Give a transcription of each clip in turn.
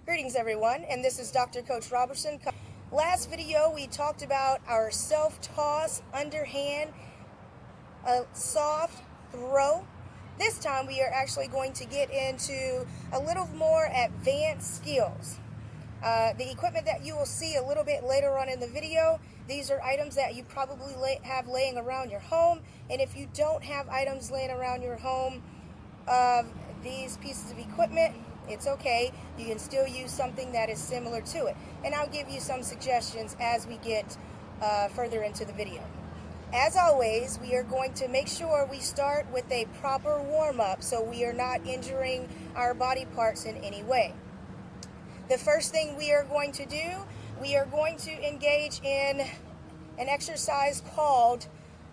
Greetings everyone, and this is Dr. Coach Robertson. Last video we talked about our self-toss, underhand, soft throw. This time we are actually going to get into a little more advanced skills. The equipment that you will see a little bit later on in the video, these are items that you probably have laying around your home, and if you don't have items laying around your home of these pieces of equipment, it's okay. You can still use something that is similar to it. And I'll give you some suggestions as we get further into the video. As always, we are going to make sure we start with a proper warm-up so we are not injuring our body parts in any way. The first thing we are going to do, we are going to engage in an exercise called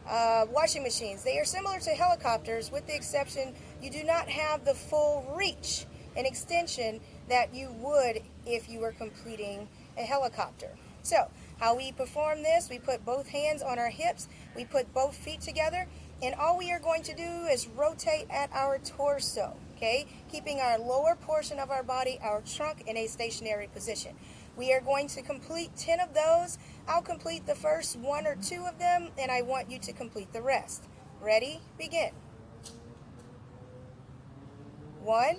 washing machines. They are similar to helicopters with the exception you do not have the full reach and extension that you would if you were completing a helicopter. So, how we perform this, we put both hands on our hips, we put both feet together, and all we are going to do is rotate at our torso, okay? Keeping our lower portion of our body, our trunk, in a stationary position. We are going to complete 10 of those. I'll complete the first 1 or 2 of them, and I want you to complete the rest. Ready? Begin. 1.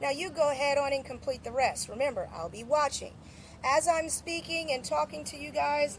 Now you go ahead on and complete the rest. Remember, I'll be watching. As I'm speaking and talking to you guys,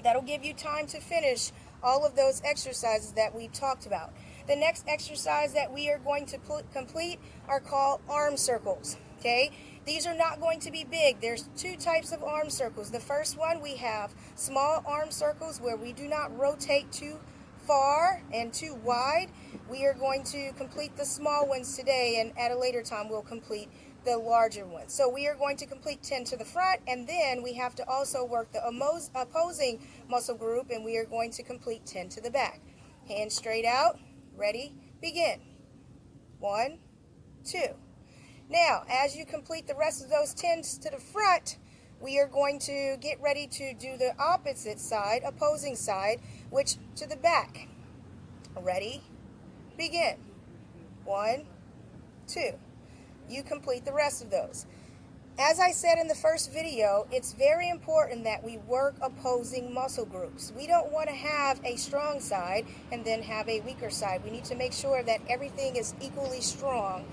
that'll give you time to finish all of those exercises that we talked about. The next exercise that we are going to complete are called arm circles. Okay? These are not going to be big. There's 2 types of arm circles. The first one, we have small arm circles where we do not rotate too far and too wide. We are going to complete the small ones today, and at a later time we'll complete the larger ones. So we are going to complete 10 to the front, and then we have to also work the opposing muscle group, and we are going to complete 10 to the back. Hands straight out. Ready? Begin. 1, 2. Now, as you complete the rest of those 10s to the front, we are going to get ready to do the opposite side, opposing side, which to the back. Ready? Begin. 1, 2. You complete the rest of those. As I said in the first video, it's very important that we work opposing muscle groups. We don't want to have a strong side and then have a weaker side. We need to make sure that everything is equally strong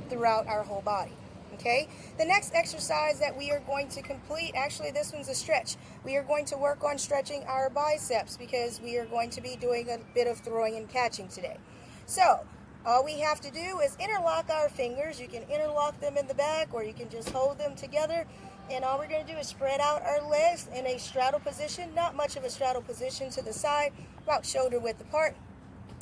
throughout our whole body. Okay? The next exercise that we are going to complete, actually this one's a stretch. We are going to work on stretching our biceps because we are going to be doing a bit of throwing and catching today. So, all we have to do is interlock our fingers. You can interlock them in the back or you can just hold them together. And all we're going to do is spread out our legs in a straddle position, not much of a straddle position to the side, about shoulder width apart.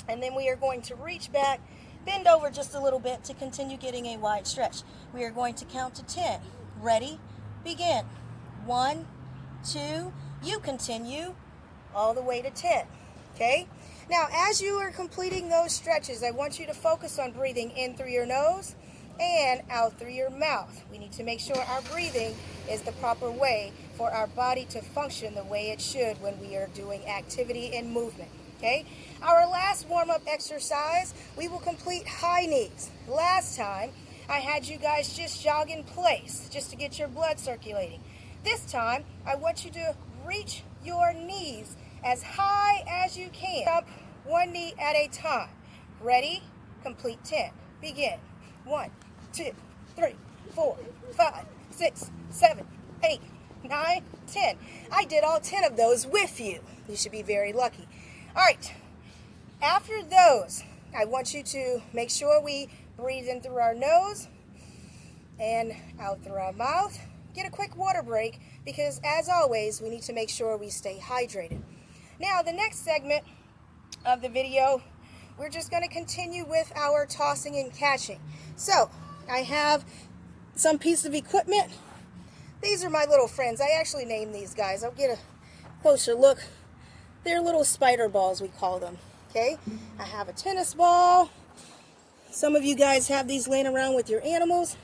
And then we are going to reach back, bend over just a little bit to continue getting a wide stretch. We are going to count to 10. Ready? Begin. 1, 2, you continue all the way to 10. Okay? Now, as you are completing those stretches, I want you to focus on breathing in through your nose and out through your mouth. We need to make sure our breathing is the proper way for our body to function the way it should when we are doing activity and movement. Okay? Our last warm-up exercise, we will complete high knees. Last time, I had you guys just jog in place, just to get your blood circulating. This time, I want you to reach your knees as high as you can. Up 1 knee at a time. Ready? Complete 10. Begin. 1, 2, 3, 4, 5, 6, 7, 8, 9, 10. I did all 10 of those with you. You should be very lucky. All right. After those, I want you to make sure we breathe in through our nose and out through our mouth. Get a quick water break because, as always, we need to make sure we stay hydrated. Now, the next segment of the video, we're just going to continue with our tossing and catching. So, I have some piece of equipment. These are my little friends. I actually named these guys. I'll get a closer look. They're little spider balls, we call them. Okay? I have a tennis ball. Some of you guys have these laying around with your animals.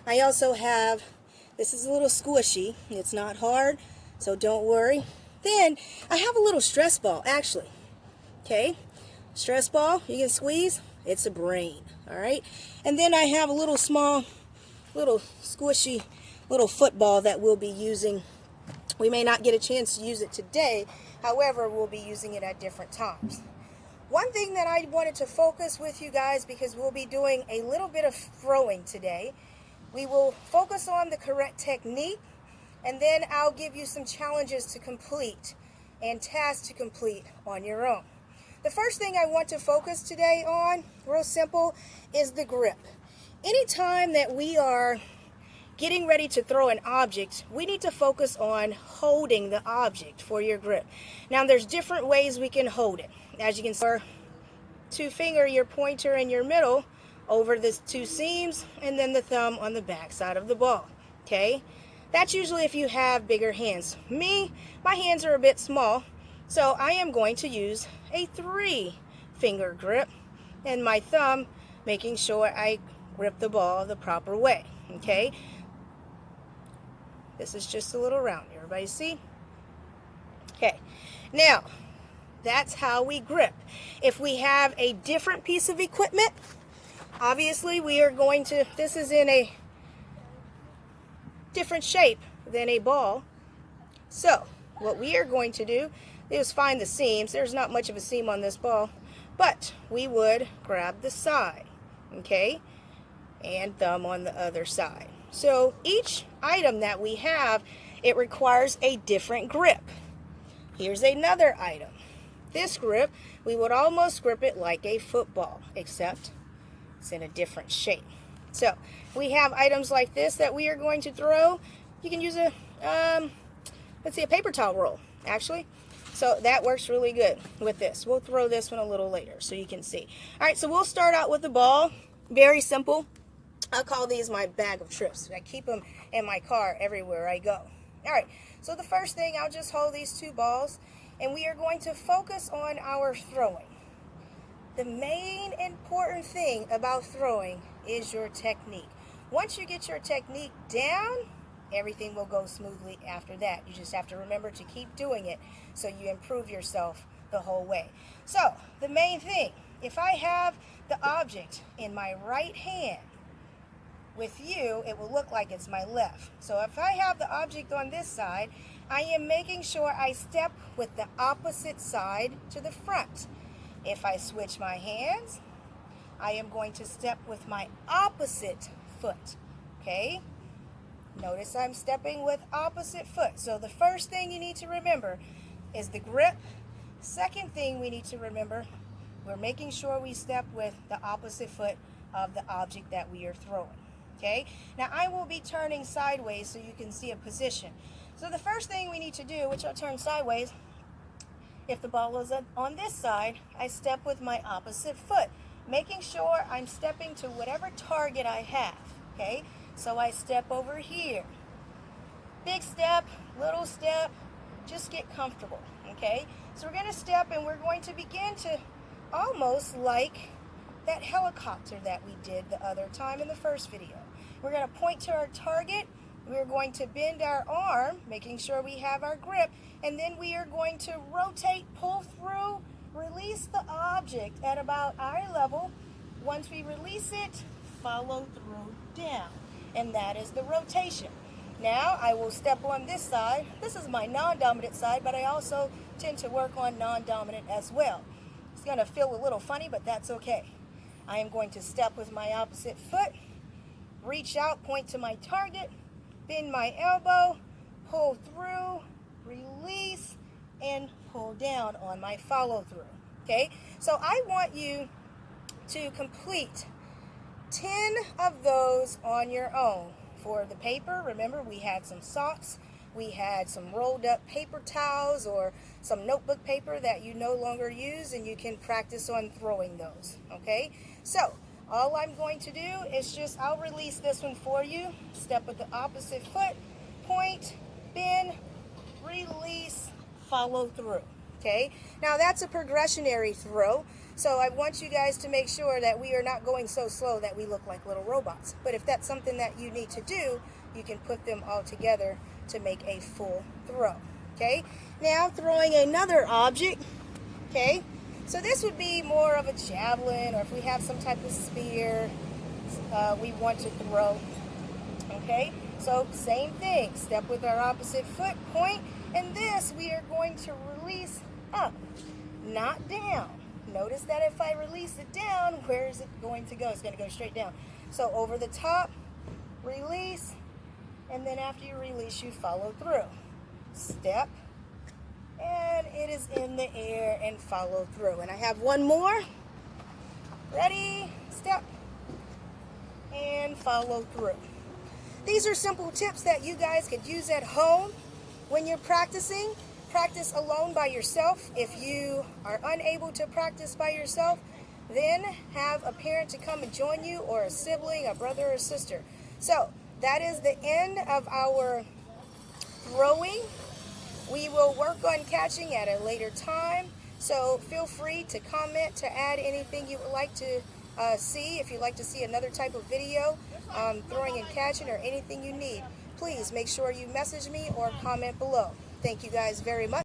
I also have, this is a little squishy. It's not hard, so don't worry. Then, I have a little stress ball, actually. Okay? Stress ball, you can squeeze, It's a brain, all right? And then I have a little small, little squishy little football that we'll be using. We may not get a chance to use it today. However, we'll be using it at different times. One thing that I wanted to focus with you guys, because we'll be doing a little bit of throwing today, we will focus on the correct technique, and then I'll give you some challenges to complete and tasks to complete on your own. The first thing I want to focus today on, real simple, is the grip. Anytime that we are getting ready to throw an object, we need to focus on holding the object for your grip. Now, there's different ways we can hold it. As you can see, two finger your pointer in your middle over the two seams, and then the thumb on the back side of the ball. Okay, that's usually if you have bigger hands. My hands are a bit small, so I am going to use a 3-finger grip, and my thumb making sure I grip the ball the proper way. Okay, this is just a little round. Everybody see? Okay, now that's how we grip. If we have a different piece of equipment, obviously we are going to, this is in a different shape than a ball. So what we are going to do is find the seams. There's not much of a seam on this ball, but we would grab the side, okay, and thumb on the other side. So each item that we have, it requires a different grip. Here's another item. This grip, we would almost grip it like a football, except it's in a different shape. So we have items like this that we are going to throw. You can use a, let's see, a paper towel roll, actually. So that works really good with this. We'll throw this one a little later so you can see. All right, so we'll start out with the ball. Very simple. I call these my bag of tricks. I keep them in my car everywhere I go. All right, so the first thing, I'll just hold these two balls, and we are going to focus on our throwing. The main important thing about throwing is your technique. Once you get your technique down, everything will go smoothly after that. You just have to remember to keep doing it so you improve yourself the whole way. So, the main thing, if I have the object in my right hand, with you, it will look like it's my left. So if I have the object on this side, I am making sure I step with the opposite side to the front. If I switch my hands, I am going to step with my opposite foot. Okay? Notice I'm stepping with opposite foot. So the first thing you need to remember is the grip. Second thing we need to remember, we're making sure we step with the opposite foot of the object that we are throwing. Okay, now I will be turning sideways so you can see a position. So the first thing we need to do, which I'll turn sideways, if the ball is on this side, I step with my opposite foot, making sure I'm stepping to whatever target I have. Okay, so I step over here. Big step, little step, just get comfortable. Okay, so we're going to step, and we're going to begin to almost like that helicopter that we did the other time in the first video. We're going to point to our target. We're going to bend our arm, making sure we have our grip, and then we are going to rotate, pull through, release the object at about eye level. Once we release it, follow through down, and that is the rotation. Now I will step on this side. This is my non-dominant side, but I also tend to work on non-dominant as well. It's going to feel a little funny, but that's okay. I am going to step with my opposite foot, reach out, point to my target, bend my elbow, pull through, release, and pull down on my follow through. Okay, so I want you to complete 10 of those on your own. For the paper, remember we had some socks, we had some rolled up paper towels or some notebook paper that you no longer use, and you can practice on throwing those. Okay, so all I'm going to do is just, I'll release this one for you. Step with the opposite foot, point, bend, release, follow through. Okay, now that's a progressionary throw, so I want you guys to make sure that we are not going so slow that we look like little robots. But if that's something that you need to do, you can put them all together to make a full throw. Okay, now throwing another object. Okay, So this would be more of a javelin, or if we have some type of spear we want to throw. Okay, so same thing. Step with our opposite foot, point, and this we are going to release up, not down. Notice that if I release it down, where is it going to go? It's going to go straight down. So over the top, release, and then after you release, you follow through. Step, and it is in the air, and follow through. And I have one more. Ready? Step, and follow through. These are simple tips that you guys could use at home when you're practicing. Practice alone by yourself. If you are unable to practice by yourself, then have a parent to come and join you, or a sibling, a brother or sister. So that is the end of our throwing. We will work on catching at a later time. So feel free to comment, to add anything you would like to see. If you'd like to see another type of video, throwing and catching, or anything you need, please make sure you message me or comment below. Thank you guys very much.